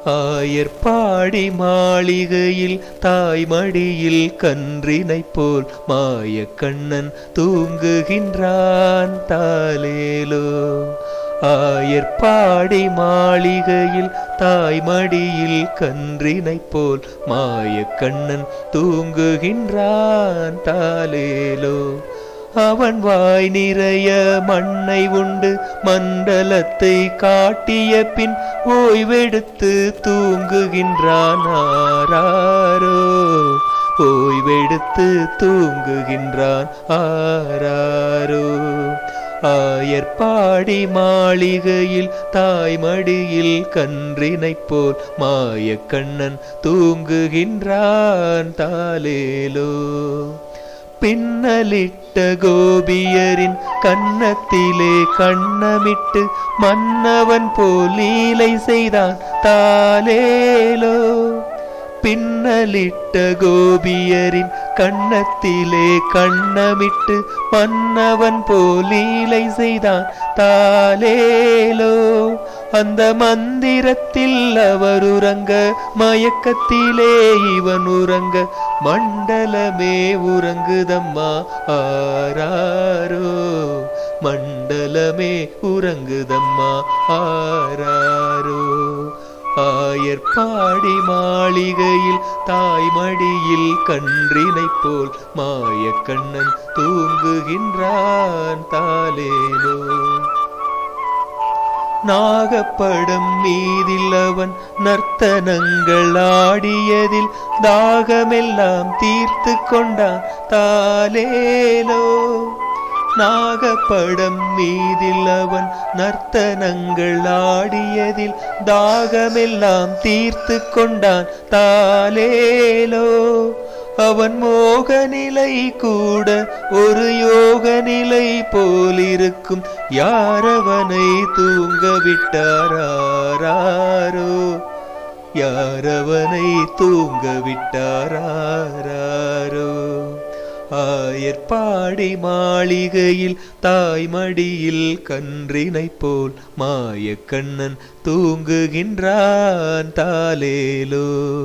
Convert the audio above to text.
ஆயர்பாடி மாளிகையில் தாய்மடியில் கன்றினை போல் மாயக்கண்ணன் தூங்குகின்றான் தாலேலோ. ஆயர்பாடி மாளிகையில் தாய்மடியில் கன்றினை போல் மாயக்கண்ணன் தூங்குகின்றான் தாலேலோ. அவன் வாய் நிறைய மண்ணை உண்டு மண்டலத்தை காட்டிய பின் ஓய்வெடுத்து தூங்குகின்றான் ஆராரோ. ஓய்வெடுத்து தூங்குகின்றான் ஆராரோ. ஆயர்பாடி மாளிகையில் தாய்மடியில் கன்றினை போல் மாயக்கண்ணன் தூங்குகின்றான் தாலேலோ. பின்னலிட்ட கோபியரின் கன்னத்திலே கண்ணமிட்டு மன்னவன் போல் லீலை செய்தான் தாலேலோ. பின்னலிட்ட கோபியரின் கன்னத்திலே கண்ணமிட்டு மன்னவன் போல் லீலை செய்தான் தாலேலோ. அந்த மந்திரத்தில் அவர் உறங்க மயக்கத்திலே இவன் உறங்க மண்டலமே உறங்குதம்மா ஆராரோ. மண்டலமே உறங்குதம்மா ஆராரோ. ஆயர்பாடி மாளிகையில் தாய்மடியில் கன்றினை போல் மாயக்கண்ணன் தூங்குகின்றான் தாலேலோ. நாகப்படம் மீதில் அவன் நர்த்தனங்கள் ஆடியதில் தாகமெல்லாம் தீர்த்து கொண்டான் தாலேலோ. நாகப்படம் மீதில் அவன் நர்த்தனங்கள் ஆடியதில் தாகமெல்லாம் தீர்த்து கொண்டான் தாலேலோ. அவன் மோக நிலை கூட ஒரு யோக நிலை போலிருக்கும் யாரவனை தூங்க விட்டாராரோ. யாரவனை தூங்க விட்டாராரோ. ஆயர்பாடி மாளிகையில் தாய்மடியில் கன்றினை போல் மாயக்கண்ணன் தூங்குகின்றான் தாலேலோ.